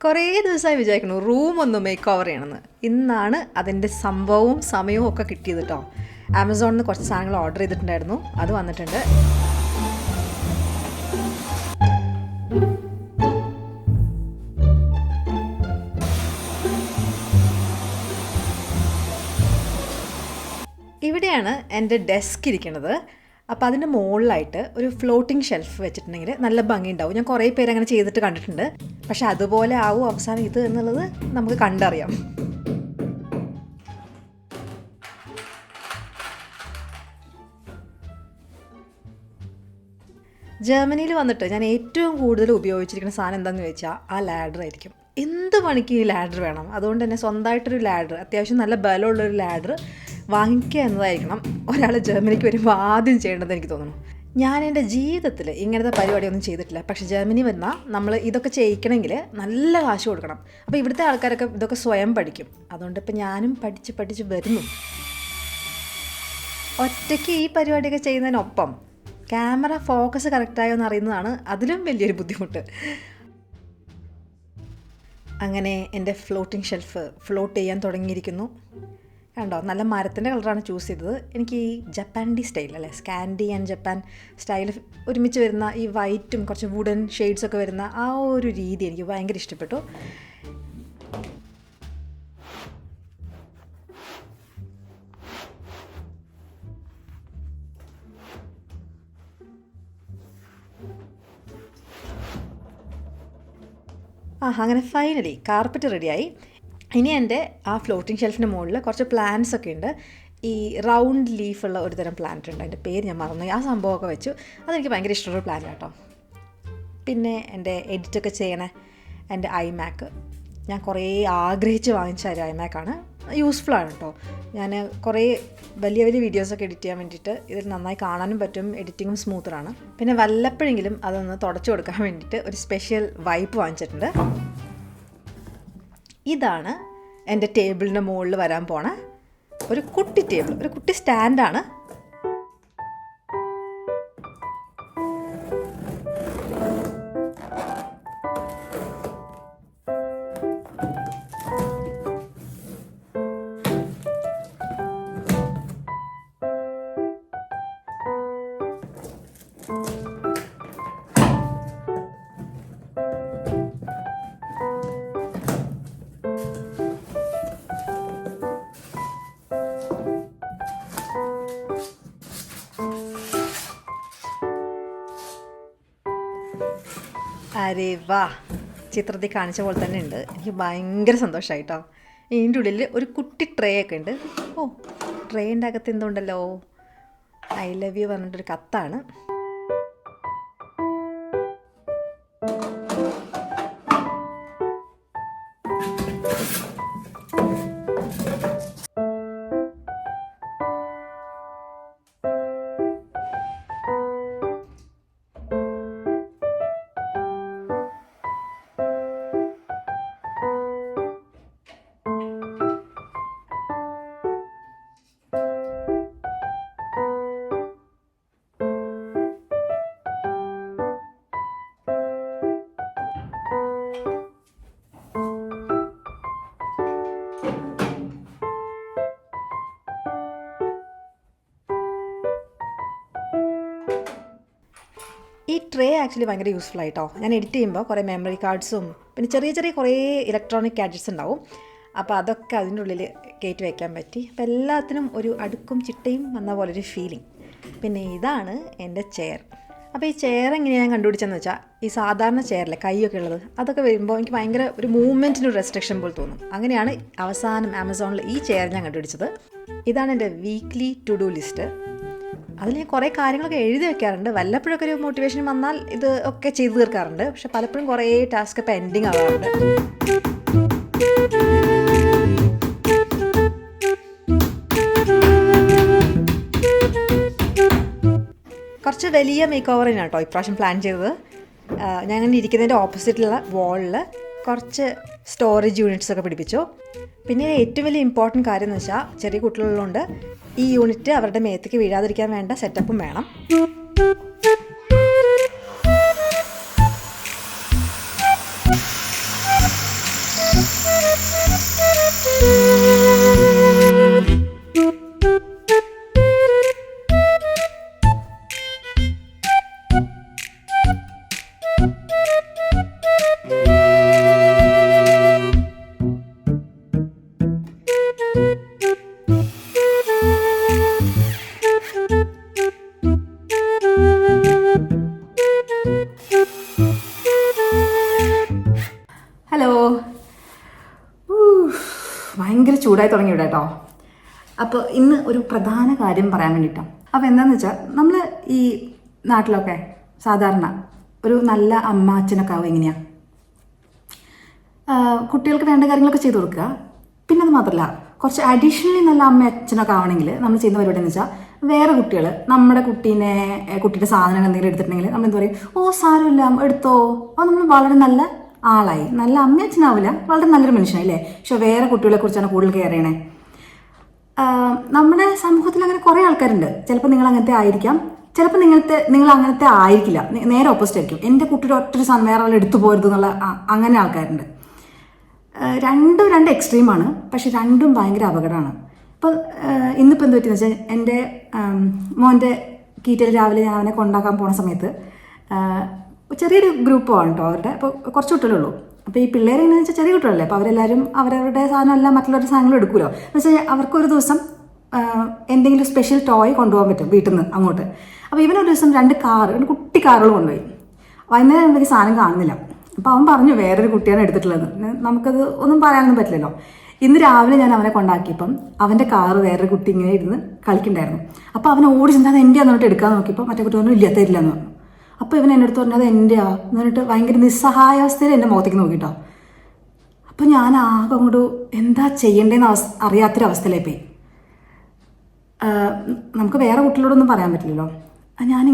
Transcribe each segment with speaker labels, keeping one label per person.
Speaker 1: കുറേ ദിവസമായി വിചാരിക്കുന്നു റൂം ഒന്ന് മേക്ക് ഓവർ ചെയ്യണമെന്ന്. ഇന്നാണ് അതിൻ്റെ സംഭവവും സമയവും ഒക്കെ കിട്ടിയത് കേട്ടോ. ആമസോണിൽ നിന്ന് കുറച്ച് സാധനങ്ങൾ ഓർഡർ ചെയ്തിട്ടുണ്ടായിരുന്നു, അത് വന്നിട്ടുണ്ട്. ഇവിടെയാണ് എൻ്റെ ഡെസ്ക് ഇരിക്കുന്നത്. അപ്പോൾ അതിൻ്റെ മുകളിലായിട്ട് ഒരു ഫ്ലോട്ടിംഗ് ഷെൽഫ് വെച്ചിട്ടുണ്ടെങ്കിൽ നല്ല ഭംഗി ഉണ്ടാവും. ഞാൻ കുറേ പേര് അങ്ങനെ ചെയ്തിട്ട് കണ്ടിട്ടുണ്ട്. പക്ഷെ അതുപോലെ ആവും അവസാനം ഇത് എന്നുള്ളത് നമുക്ക് കണ്ടറിയാം. ജർമ്മനിയിൽ വന്നിട്ട് ഞാൻ ഏറ്റവും കൂടുതൽ ഉപയോഗിച്ചിരിക്കുന്ന സാധനം എന്താണെന്ന് ചോദിച്ചാൽ ആ ലാഡർ ആയിരിക്കും. എന്ത് പണിക്ക് ഈ ലാഡർ വേണം. അതുകൊണ്ട് തന്നെ സ്വന്തമായിട്ടൊരു ലാഡർ, അത്യാവശ്യം നല്ല ബലമുള്ളൊരു ലാഡർ വാങ്ങിക്കുക എന്നതായിരിക്കണം ഒരാൾ ജർമ്മനിക്ക് വരുമ്പോൾ ആദ്യം ചെയ്യേണ്ടത് എനിക്ക് തോന്നുന്നു. ഞാൻ എൻ്റെ ജീവിതത്തിൽ ഇങ്ങനത്തെ പരിപാടിയൊന്നും ചെയ്തിട്ടില്ല. പക്ഷേ ജർമ്മനി വന്നാൽ നമ്മൾ ഇതൊക്കെ ചെയ്യിക്കണമെങ്കിൽ നല്ല കാശ് കൊടുക്കണം. അപ്പോൾ ഇവിടുത്തെ ആൾക്കാരൊക്കെ ഇതൊക്കെ സ്വയം പഠിക്കും. അതുകൊണ്ട് ഇപ്പം ഞാനും പഠിച്ച് വരുന്നു. ഒറ്റയ്ക്ക് ഈ പരിപാടിയൊക്കെ ചെയ്യുന്നതിനൊപ്പം ക്യാമറ ഫോക്കസ് കറക്റ്റായോ എന്ന് അറിയുന്നതാണ് അതിലും വലിയൊരു ബുദ്ധിമുട്ട്. അങ്ങനെ എൻ്റെ ഫ്ലോട്ടിംഗ് ഷെൽഫ് ഫ്ലോട്ട് ചെയ്യാൻ തുടങ്ങിയിരിക്കുന്നു. കണ്ടോ, നല്ല മരത്തിൻ്റെ കളറാണ് ചൂസ് ചെയ്തത്. എനിക്ക് ഈ ജപ്പാൻഡി സ്റ്റൈൽ അല്ലേ, സ്കാൻഡി ആൻഡ് ജപ്പാൻ സ്റ്റൈൽ ഒരുമിച്ച് വരുന്ന ഈ വൈറ്റും കുറച്ച് വുഡൻ ഷെയ്ഡ്സൊക്കെ വരുന്ന ആ ഒരു രീതി എനിക്ക് ഭയങ്കര ഇഷ്ടപ്പെട്ടു. അങ്ങനെ ഫൈനലി കാർപ്പറ്റ് റെഡിയായി. ഇനി എൻ്റെ ആ ഫ്ലോട്ടിംഗ് ഷെൽഫിന് മുകളിൽ കുറച്ച് പ്ലാന്റ്സ് ഒക്കെ ഉണ്ട്. ഈ റൗണ്ട് ലീഫുള്ള ഒരു തരം പ്ലാന്റ് ഉണ്ട്, അതിൻ്റെ പേര് ഞാൻ മറന്നു. ആ സംഭവമൊക്കെ വെച്ചു. അതെനിക്ക് ഭയങ്കര ഇഷ്ടമുള്ള പ്ലാന്റ് കേട്ടോ. പിന്നെ എൻ്റെ എഡിറ്റൊക്കെ ചെയ്യണേ എൻ്റെ ഐമാക്ക്, ഞാൻ കുറേ ആഗ്രഹിച്ച് വാങ്ങിച്ച ഒരു ഐമാക്കാണ്. യൂസ്ഫുള്ളാണ് കേട്ടോ. ഞാൻ കുറേ വലിയ വീഡിയോസൊക്കെ എഡിറ്റ് ചെയ്യാൻ വേണ്ടിയിട്ട് ഇതിൽ നന്നായി കാണാനും പറ്റും. എഡിറ്റിങ്ങും സ്മൂത്തറാണ്. പിന്നെ വല്ലപ്പോഴെങ്കിലും അതൊന്ന് തുടച്ചു കൊടുക്കാൻ വേണ്ടിയിട്ട് ഒരു സ്പെഷ്യൽ വൈപ്പ് വാങ്ങിച്ചിട്ടുണ്ട്. ഇതാണ് എൻ്റെ ടേബിളിൻ്റെ മുകളിൽ വരാൻ പോണ ഒരു കുട്ടി ടേബിൾ, ഒരു കുട്ടി സ്റ്റാൻഡാണ്. അരേ വാ, ചിത്രത്തിൽ കാണിച്ച പോലെ തന്നെ ഉണ്ട്. എനിക്ക് ഭയങ്കര സന്തോഷമായി കേട്ടോ. ഇതിൻ്റെ ഉള്ളിൽ ഒരു കുട്ടി ട്രേ ഒക്കെ ഉണ്ട്. ഓ, ട്രേൻ്റെ അകത്ത് എന്തുണ്ടല്ലോ, ഐ ലവ് യു പറഞ്ഞിട്ടൊരു കത്താണ്. ഈ ട്രേ ആക്ച്വലി ഭയങ്കര യൂസ്ഫുൾ ആയിട്ടോ. ഞാൻ എഡിറ്റ് ചെയ്യുമ്പോൾ കുറേ മെമ്മറി കാർഡ്സും പിന്നെ ചെറിയ കുറേ ഇലക്ട്രോണിക് ഗാഡ്ജറ്റ്സ് ഉണ്ടാവും. അപ്പോൾ അതൊക്കെ അതിൻ്റെ ഉള്ളിൽ കയറ്റി വയ്ക്കാൻ പറ്റി. അപ്പോൾ എല്ലാത്തിനും ഒരു അടുക്കും ചിട്ടയും വന്ന പോലൊരു ഫീലിംഗ്. പിന്നെ ഇതാണ് എൻ്റെ ചെയർ. അപ്പോൾ ഈ ചെയർ എങ്ങനെയാണ് ഞാൻ കണ്ടുപിടിച്ചതെന്ന് വെച്ചാൽ, ഈ സാധാരണ ചെയറിലെ കൈയൊക്കെ ഉള്ളത് അതൊക്കെ വരുമ്പോൾ എനിക്ക് ഭയങ്കര ഒരു മൂവ്മെൻറ്റിനൊരു റെസ്ട്രിക്ഷൻ പോലെ തോന്നും. അങ്ങനെയാണ് അവസാനം ആമസോണിൽ ഈ ചെയർ ഞാൻ കണ്ടുപിടിച്ചത്. ഇതാണ് എൻ്റെ വീക്ക്ലി ടു ഡു ലിസ്റ്റ്. അതിൽ ഞാൻ കുറേ കാര്യങ്ങളൊക്കെ എഴുതി വെക്കാറുണ്ട്. വല്ലപ്പോഴൊക്കെ ഒരു മോട്ടിവേഷൻ വന്നാൽ ഇത് ഒക്കെ ചെയ്തു തീർക്കാറുണ്ട്. പക്ഷെ പലപ്പോഴും കുറേ ടാസ്ക് പെൻഡിങ് ആവാറുണ്ട്. കുറച്ച് വലിയ മേക്ക് ഓവർ തന്നെയാണ് കേട്ടോ ഇപ്രാവശ്യം പ്ലാൻ ചെയ്തത്. ഞാൻ അങ്ങനെ ഇരിക്കുന്നതിൻ്റെ ഓപ്പോസിറ്റുള്ള വാളിൽ കുറച്ച് സ്റ്റോറേജ് യൂണിറ്റ്സ് ഒക്കെ പിടിപ്പിച്ചു. പിന്നെ ഏറ്റവും വലിയ ഇമ്പോർട്ടൻറ്റ് കാര്യം എന്ന് വെച്ചാൽ, ചെറിയ കുട്ടികളുള്ളതുകൊണ്ട് ഈ യൂണിറ്റ് അവരുടെ മേത്തേക്ക് വീഴാതിരിക്കാൻ വേണ്ട സെറ്റപ്പും വേണം. ഭയങ്കര ചൂടായി തുടങ്ങി ഇവിടെ കേട്ടോ. അപ്പോൾ ഇന്ന് ഒരു പ്രധാന കാര്യം പറയാൻ വേണ്ടിയിട്ടാണ്. അപ്പോൾ എന്താണെന്ന് വെച്ചാൽ നമ്മൾ ഈ നാട്ടിലൊക്കെ സാധാരണ ഒരു നല്ല അമ്മ അച്ഛനൊക്കെ ആവും എങ്ങനെയാണ്, കുട്ടികൾക്ക് വേണ്ട കാര്യങ്ങളൊക്കെ ചെയ്തു കൊടുക്കുക. പിന്നെ അത് മാത്രമല്ല, കുറച്ച് അഡീഷണലി നല്ല അമ്മ അച്ഛനൊക്കെ ആവണമെങ്കിൽ നമ്മൾ ചെയ്യുന്ന പരിപാടി എന്ന് വെച്ചാൽ വേറെ കുട്ടികൾ നമ്മുടെ കുട്ടിയുടെ സാധനങ്ങൾ എന്തെങ്കിലും എടുത്തിട്ടുണ്ടെങ്കിൽ നമ്മൾ എന്താ പറയും, ഓ സാരമില്ല എടുത്തോ, അപ്പോൾ നമ്മൾ വളരെ നല്ല ആളായി. നല്ല അമ്മ അച്ഛനാവില്ല, വളരെ നല്ലൊരു മനുഷ്യനായി അല്ലേ. പക്ഷെ വേറെ കുട്ടികളെ കുറിച്ചാണ് കൂടുതൽ കെയർ ചെയ്യണേ. നമ്മുടെ സമൂഹത്തിൽ അങ്ങനെ കുറേ ആൾക്കാരുണ്ട്. ചിലപ്പോൾ നിങ്ങൾ അങ്ങനത്തെ ആയിരിക്കാം, ചിലപ്പോൾ നിങ്ങൾ അങ്ങനത്തെ ആയിരിക്കില്ല, നേരെ ഓപ്പോസിറ്റ് ആയിരിക്കും. എൻ്റെ കുട്ടിയുടെ ഒറ്റൊരു സാധനം വേറെ ആൾ എടുത്തു പോരുത് എന്നുള്ള അങ്ങനെ ആൾക്കാരുണ്ട്. രണ്ടും രണ്ട് എക്സ്ട്രീമാണ്, പക്ഷെ രണ്ടും ഭയങ്കര അപകടമാണ്. ഇപ്പം ഇന്നിപ്പോൾ എന്ത് പറ്റിയെന്ന് വെച്ചാൽ, എൻ്റെ മോൻ്റെ കീറ്റയിൽ രാവിലെ ഞാൻ അവനെ കൊണ്ടാക്കാൻ പോണ സമയത്ത് ചെറിയൊരു ഗ്രൂപ്പാണ് കേട്ടോ അവരുടെ. അപ്പോൾ കുറച്ച് കുട്ടികളുള്ളൂ. അപ്പോൾ ഈ പിള്ളേർ എങ്ങനെയാണെന്ന് വെച്ചാൽ ചെറിയ കുട്ടികളല്ലേ, അപ്പോൾ അവരെല്ലാവരും അവരവരുടെ സാധനമെല്ലാം മറ്റുള്ളവരുടെ സാധനങ്ങൾ എടുക്കുമല്ലോ. എന്ന് വെച്ചാൽ അവർക്കൊരു ദിവസം എന്തെങ്കിലും സ്പെഷ്യൽ ടോയ് കൊണ്ടുപോകാൻ പറ്റും വീട്ടിൽ നിന്ന് അങ്ങോട്ട്. അപ്പോൾ ഇവനൊരു ദിവസം രണ്ട് കുട്ടി കാറുകൾ കൊണ്ടുപോയി. വൈകുന്നേരം എനിക്ക് സാധനം കാണുന്നില്ല. അപ്പോൾ അവൻ പറഞ്ഞു വേറൊരു കുട്ടിയാണ് എടുത്തിട്ടുള്ളത്. നമുക്കത് ഒന്നും പറയാനൊന്നും പറ്റില്ലല്ലോ. ഇന്ന് രാവിലെ ഞാൻ അവനെ കൊണ്ടാക്കിയപ്പം അവൻ്റെ കാറ് വേറൊരു കുട്ടി ഇങ്ങനെ ഇരുന്ന് കളിക്കണ്ടായിരുന്നു. അപ്പോൾ അവൻ ഓടി ചെന്നാൽ അത് എൻ്റെ എന്നിട്ട് എടുക്കാൻ നോക്കിയപ്പോൾ മറ്റേ കുട്ടി പറഞ്ഞു ഇല്ല തരില്ല എന്ന് പറഞ്ഞു. അപ്പോൾ ഇവൻ എൻ്റെ അടുത്ത് പറഞ്ഞു അത് എൻ്റെയാ എന്നിട്ട് ഭയങ്കര നിസ്സഹായാവസ്ഥയിൽ എൻ്റെ മുഖത്തേക്ക് നോക്കിട്ടോ. അപ്പോൾ ഞാൻ ആകെ അങ്ങോട്ട് എന്താ ചെയ്യേണ്ടതെന്ന് അറിയാത്തൊരവസ്ഥയിലായി പോയി. നമുക്ക് വേറെ കുട്ടികളോടൊന്നും പറയാൻ പറ്റില്ലല്ലോ. ഞാൻ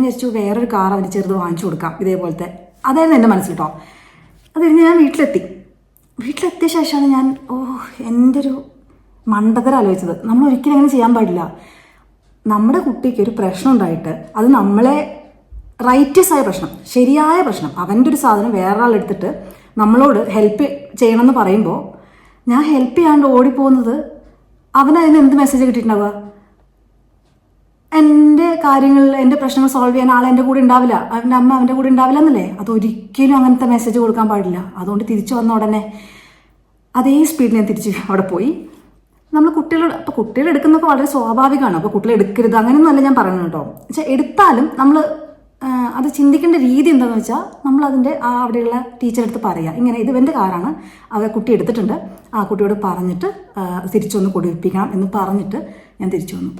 Speaker 1: വിചാരിച്ചു വേറൊരു കാർ അവന് ചെറുത് വാങ്ങിച്ചു കൊടുക്കാം ഇതേപോലത്തെ. അതായിരുന്നു എൻ്റെ മനസ്സിൽ കേട്ടോ. അത് കഴിഞ്ഞ് ഞാൻ വീട്ടിലെത്തിയ ശേഷമാണ് ഞാൻ എൻ്റെ ഒരു മണ്ടത്തരം ആലോചിച്ചത്. നമ്മൾ ഒരിക്കലും അങ്ങനെ ചെയ്യാൻ പാടില്ല. നമ്മുടെ കുട്ടിക്ക് ഒരു പ്രശ്നം ഉണ്ടായിട്ട് അത് നമ്മളെ റൈറ്റസ് ആയ പ്രശ്നം, ശരിയായ പ്രശ്നം, അവൻ്റെ ഒരു സാധനം വേറൊരാൾ എടുത്തിട്ട് നമ്മളോട് ഹെൽപ്പ് ചെയ്യണമെന്ന് പറയുമ്പോൾ ഞാൻ ഹെൽപ്പ് ചെയ്യാണ്ട് ഓടിപ്പോകുന്നത് അവനതിന് എന്ത് മെസ്സേജ് കിട്ടിയിട്ടുണ്ടാവുക? എൻ്റെ കാര്യങ്ങളിൽ എൻ്റെ പ്രശ്നങ്ങൾ സോൾവ് ചെയ്യാൻ ആൾ എൻ്റെ കൂടെ ഉണ്ടാവില്ല, അവൻ്റെ അമ്മ അവൻ്റെ കൂടെ ഉണ്ടാവില്ല എന്നല്ലേ. അതൊരിക്കലും അങ്ങനത്തെ മെസ്സേജ് കൊടുക്കാൻ പാടില്ല. അതുകൊണ്ട് തിരിച്ചു വന്ന ഉടനെ അതേ സ്പീഡിൽ ഞാൻ തിരിച്ച് അവിടെ പോയി. നമ്മൾ കുട്ടികൾ എടുക്കുന്നതൊക്കെ വളരെ സ്വാഭാവികമാണ്. അപ്പോൾ കുട്ടികൾ എടുക്കരുത് അങ്ങനെയൊന്നും അല്ല ഞാൻ പറയുന്നത് കേട്ടോ. പക്ഷേ എടുത്താലും നമ്മൾ അത് ചിന്തിക്കേണ്ട രീതി എന്താണെന്ന് വെച്ചാൽ നമ്മൾ അതിൻ്റെ അവിടെയുള്ള ടീച്ചറെ അടുത്ത് പറയുക, ഇങ്ങനെ ഇത് ഇവൻ്റെ കാറാണ്, കുട്ടി എടുത്തിട്ടുണ്ട്, ആ കുട്ടിയോട് പറഞ്ഞിട്ട് തിരിച്ചൊന്ന് കൊടുപ്പിക്കണം എന്ന് പറഞ്ഞിട്ട് ഞാൻ തിരിച്ചു വന്നു.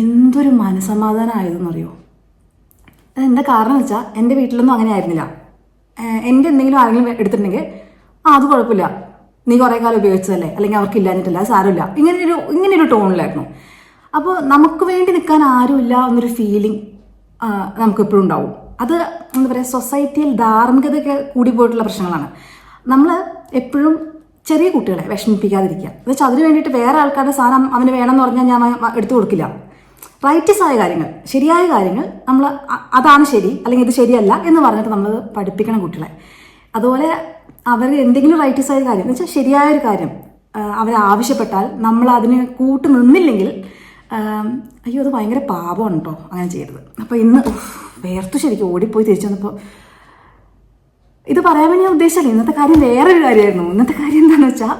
Speaker 1: എന്തൊരു മനസമാധാനമായതെന്നറിയോ. അതെന്താ കാരണം എന്ന് വെച്ചാൽ എൻ്റെ വീട്ടിലൊന്നും അങ്ങനെ ആയിരുന്നില്ല. എൻ്റെ എന്തെങ്കിലും ആരെങ്കിലും എടുത്തിട്ടുണ്ടെങ്കിൽ അത് കുഴപ്പമില്ല, നീ കുറേ കാലം ഉപയോഗിച്ചതല്ലേ, അല്ലെങ്കിൽ അവർക്ക് ഇല്ലാഞ്ഞിട്ടില്ല, അത് സാരമില്ല, ഇങ്ങനെയൊരു ടോണിലായിരുന്നു. അപ്പോൾ നമുക്ക് വേണ്ടി നിൽക്കാൻ ആരുമില്ല എന്നൊരു ഫീലിംഗ് നമുക്കെപ്പോഴും ഉണ്ടാവും. അത് എന്താ പറയുക, സൊസൈറ്റിയിൽ ധാർമ്മികതയൊക്കെ കൂടി പോയിട്ടുള്ള പ്രശ്നങ്ങളാണ്. നമ്മൾ എപ്പോഴും ചെറിയ കുട്ടികളെ വിഷമിപ്പിക്കാതിരിക്കുക. എന്ന് വെച്ചാൽ അതിന് വേണ്ടിയിട്ട് വേറെ ആൾക്കാരുടെ സാധനം അവന് വേണമെന്ന് പറഞ്ഞാൽ ഞാൻ എടുത്തു കൊടുക്കില്ല. റൈറ്റസ് ആയ കാര്യങ്ങൾ, ശരിയായ കാര്യങ്ങൾ നമ്മൾ അതാണ് ശരി, അല്ലെങ്കിൽ ഇത് ശരിയല്ല എന്ന് പറഞ്ഞിട്ട് നമ്മൾ പഠിപ്പിക്കണം കുട്ടികളെ. അതുപോലെ അവർ എന്തെങ്കിലും റൈറ്റസ് ആയ കാര്യം എന്ന് വെച്ചാൽ ശരിയായൊരു കാര്യം അവർ ആവശ്യപ്പെട്ടാൽ നമ്മൾ അതിന് കൂട്ട് നിന്നില്ലെങ്കിൽ അയ്യോ അത് ഭയങ്കര പാപമാണ് കേട്ടോ, അങ്ങനെ ചെയ്യരുത്. അപ്പോൾ ഇന്ന് വേർത്തു ശരിക്കും ഓടിപ്പോയി തിരിച്ചു വന്നപ്പോൾ ഇത് പറയാൻ വേണ്ടി ഞാൻ ഉദ്ദേശിച്ചല്ലേ. ഇന്നത്തെ കാര്യം വേറൊരു കാര്യമായിരുന്നു. ഇന്നത്തെ കാര്യം എന്താണെന്ന് വെച്ചാൽ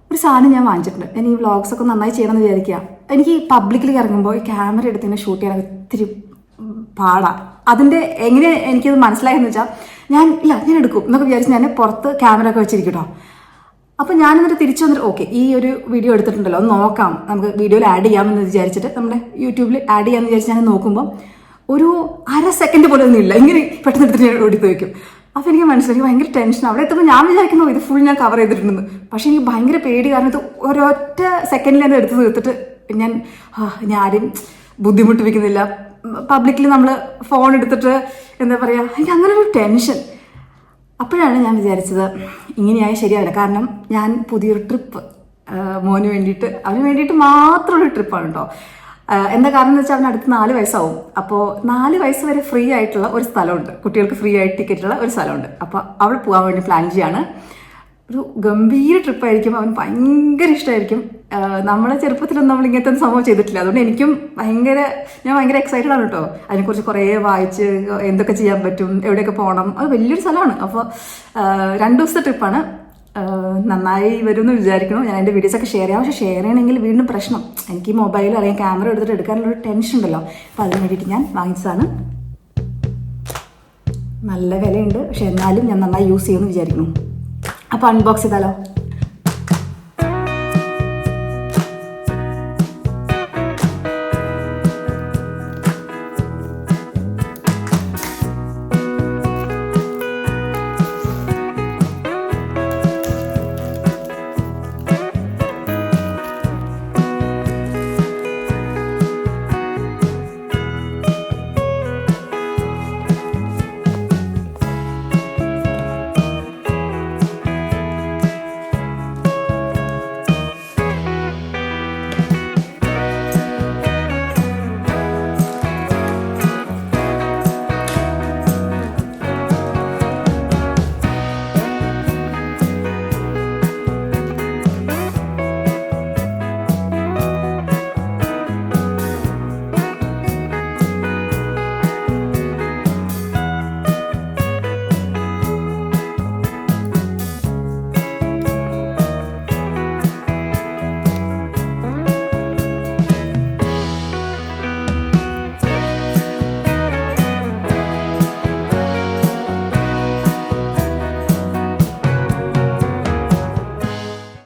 Speaker 1: ഒരു സാധനം ഞാൻ വാങ്ങിച്ചിട്ടുണ്ട്. ഞാൻ ഈ വ്ളോഗ്സൊക്കെ നന്നായി ചെയ്യണമെന്ന് വിചാരിക്കുക. എനിക്ക് പബ്ലിക്കിൽ ഇറങ്ങുമ്പോൾ ഈ ക്യാമറ എടുത്ത് തന്നെ ഷൂട്ട് ചെയ്യാൻ ഒത്തിരി പാടാണ്. അതിൻ്റെ എങ്ങനെ എനിക്കത് മനസ്സിലായെന്ന് വെച്ചാൽ ഞാൻ എടുക്കും എന്നൊക്കെ വിചാരിച്ച് ഞാൻ പുറത്ത് ക്യാമറ ഒക്കെ വെച്ചിരിക്കും കേട്ടോ. അപ്പോൾ ഞാനിന്നിട്ട് തിരിച്ചു വന്നിട്ട് ഓക്കെ ഈ ഒരു വീഡിയോ എടുത്തിട്ടുണ്ടല്ലോ ഒന്ന് നോക്കാം, നമുക്ക് വീഡിയോയിൽ ആഡ് ചെയ്യാമെന്ന് വിചാരിച്ചിട്ട് നമ്മുടെ യൂട്യൂബിൽ ആഡ് ചെയ്യാമെന്ന് വിചാരിച്ച് ഞാൻ നോക്കുമ്പോൾ ഒരു അര സെക്കൻഡ് പോലും ഒന്നും ഇല്ല, ഇങ്ങനെ പെട്ടെന്ന് എടുത്തിട്ട് ഞാൻ ഓടിത്ത് വയ്ക്കും. അപ്പോൾ എനിക്ക് മനസ്സിലാക്കി ഭയങ്കര ടെൻഷൻ. അവിടെ എത്തുമ്പോൾ ഞാൻ വിചാരിക്കുന്നു ഇത് ഫുൾ ഞാൻ കവർ ചെയ്തിട്ടുണ്ടെന്ന്. പക്ഷേ എനിക്ക് ഭയങ്കര പേടി, കാരണം ഇത് ഒരൊറ്റ സെക്കൻഡിൽ ഞാൻ എടുത്ത് തീർത്തിട്ട് ഞാൻ ആരും ബുദ്ധിമുട്ടിപ്പിക്കുന്നില്ല. പബ്ലിക്കിൽ നമ്മൾ ഫോൺ എടുത്തിട്ട് എന്താ പറയുക, എനിക്ക് അങ്ങനെ ഒരു ടെൻഷൻ. അപ്പോഴാണ് ഞാൻ വിചാരിച്ചത് ഇങ്ങനെയായി ശരിയാവില്ല. കാരണം ഞാൻ പുതിയൊരു ട്രിപ്പ് അവന് വേണ്ടിയിട്ട് മാത്രമുള്ള ട്രിപ്പാണ് കേട്ടോ. എന്താ കാരണം എന്ന് വെച്ചാൽ അവന് അടുത്ത് 4 വയസ്സാവും. അപ്പോൾ 4 വയസ്സ് വരെ ഫ്രീ ആയിട്ടുള്ള ഒരു സ്ഥലമുണ്ട്, കുട്ടികൾക്ക് ഫ്രീ ആയിട്ട് ടിക്കറ്റുള്ള ഒരു സ്ഥലമുണ്ട്. അപ്പോൾ അവിടെ പോകാൻ വേണ്ടി പ്ലാൻ ചെയ്യാണ്. ഒരു ഗംഭീര ട്രിപ്പായിരിക്കും, അവന് ഭയങ്കര ഇഷ്ടമായിരിക്കും. നമ്മളെ ചെറുപ്പത്തിലൊന്നും നമ്മൾ ഇങ്ങനത്തെ സംഭവം ചെയ്തിട്ടില്ല. അതുകൊണ്ട് ഞാൻ ഭയങ്കര എക്സൈറ്റഡ് ആണ് കേട്ടോ. അതിനെക്കുറിച്ച് കുറേ വായിച്ച് എന്തൊക്കെ ചെയ്യാൻ പറ്റും, എവിടെയൊക്കെ പോകണം, അത് വലിയൊരു സ്ഥലമാണ്. അപ്പോൾ 2 ദിവസത്തെ ട്രിപ്പാണ്. നന്നായി വരുമെന്ന് വിചാരിക്കണം. ഞാൻ എൻ്റെ വീഡിയോസൊക്കെ ഷെയർ ചെയ്യാം. പക്ഷേ ഷെയർ ചെയ്യണമെങ്കിൽ വീണ്ടും പ്രശ്നം, എനിക്ക് മൊബൈൽ അല്ലെങ്കിൽ ക്യാമറ എടുത്തിട്ട് എടുക്കാനുള്ളൊരു ടെൻഷൻ ഉണ്ടല്ലോ. അപ്പോൾ അതിന് വേണ്ടിയിട്ട് ഞാൻ വാങ്ങിച്ചതാണ്. നല്ല വിലയുണ്ട്, പക്ഷെ എന്നാലും ഞാൻ നന്നായി യൂസ് ചെയ്യുമെന്ന് വിചാരിക്കുന്നു. അപ്പോൾ അൺബോക്സ് ചെയ്താലോ.